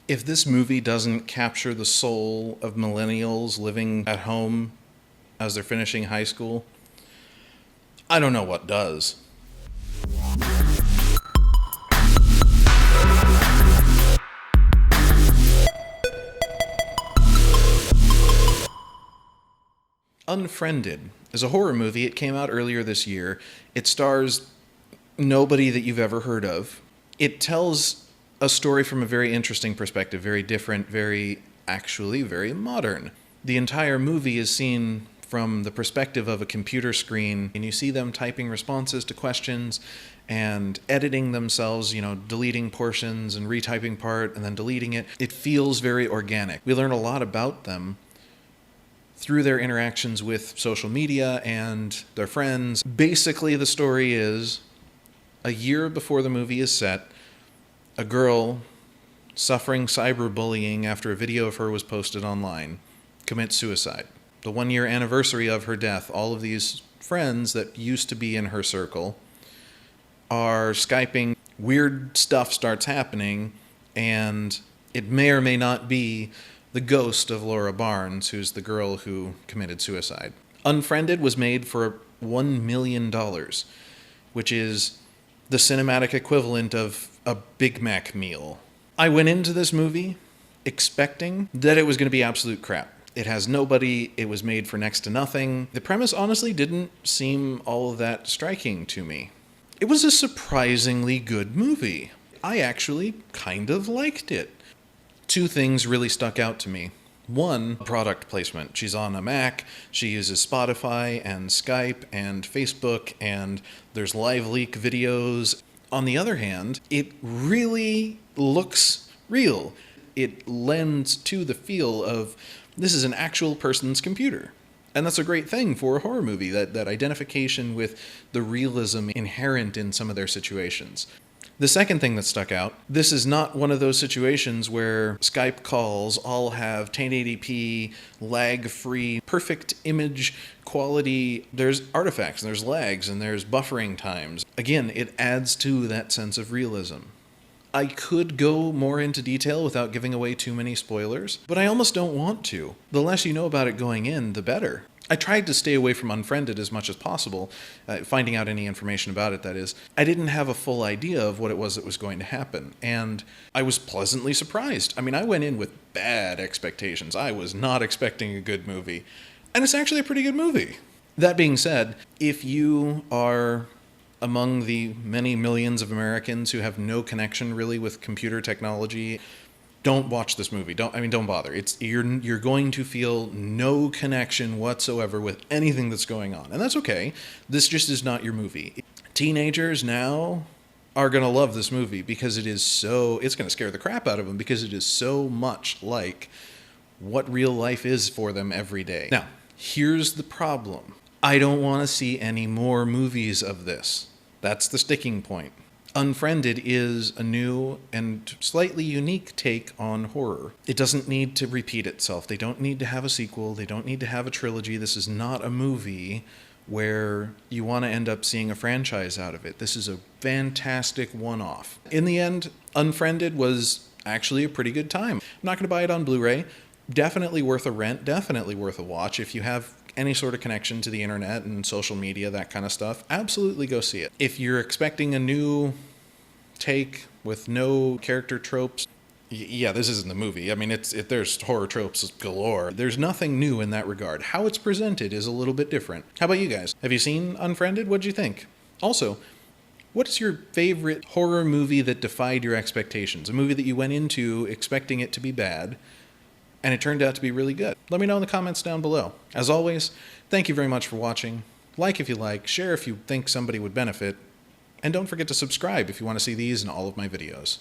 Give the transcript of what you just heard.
If this movie doesn't capture the soul of millennials living at home as they're finishing high school, I don't know what does. Unfriended is a horror movie. It came out earlier this year. It stars nobody that you've ever heard of. It tells a story from a very interesting perspective, very different, very modern. The entire movie is seen from the perspective of a computer screen, and you see them typing responses to questions and editing themselves, deleting portions and retyping part and then deleting it. It feels very organic. We learn a lot about them through their interactions with social media and their friends. Basically, the story is a year before the movie is set, a girl suffering cyberbullying after a video of her was posted online commits suicide. The 1-year anniversary of her death, all of these friends that used to be in her circle are Skyping. Weird stuff starts happening, and it may or may not be the ghost of Laura Barnes, who's the girl who committed suicide. Unfriended was made for $1 million, which is the cinematic equivalent of a Big Mac meal. I went into this movie expecting that it was going to be absolute crap. It has nobody. It was made for next to nothing. The premise honestly didn't seem all that striking to me. It was a surprisingly good movie. I actually kind of liked it. Two things really stuck out to me. One, product placement. She's on a Mac, she uses Spotify and Skype and Facebook, and there's live leak videos. On the other hand, it really looks real. It lends to the feel of this is an actual person's computer. And that's a great thing for a horror movie, that identification with the realism inherent in some of their situations. The second thing that stuck out, this is not one of those situations where Skype calls all have 1080p, lag-free, perfect image quality. There's artifacts, and there's lags, and there's buffering times. Again, it adds to that sense of realism. I could go more into detail without giving away too many spoilers, but I almost don't want to. The less you know about it going in, the better. I tried to stay away from Unfriended as much as possible, finding out any information about it, that is. I didn't have a full idea of what it was that was going to happen, and I was pleasantly surprised. I mean, I went in with bad expectations. I was not expecting a good movie, and it's actually a pretty good movie. That being said, if you are among the many millions of Americans who have no connection really with computer technology, don't watch this movie. Don't bother. You're going to feel no connection whatsoever with anything that's going on. And that's okay. This just is not your movie. Teenagers now are going to love this movie because it's going to scare the crap out of them because it is so much like what real life is for them every day. Now, here's the problem. I don't want to see any more movies of this. That's the sticking point. Unfriended is a new and slightly unique take on horror. It doesn't need to repeat itself. They don't need to have a sequel. They don't need to have a trilogy. This is not a movie where you want to end up seeing a franchise out of it. This is a fantastic one-off. In the end, Unfriended was actually a pretty good time. I'm not going to buy it on Blu-ray. Definitely worth a rent. Definitely worth a watch. If you have any sort of connection to the internet and social media, that kind of stuff, absolutely go see it. If you're expecting a new take with no character tropes, yeah, this isn't the movie. I mean, there's horror tropes galore. There's nothing new in that regard. How it's presented is a little bit different. How about you guys? Have you seen Unfriended? What'd you think? Also, what is your favorite horror movie that defied your expectations? A movie that you went into expecting it to be bad, and it turned out to be really good. Let me know in the comments down below. As always, thank you very much for watching. Like if you like, share if you think somebody would benefit, and don't forget to subscribe if you want to see these and all of my videos.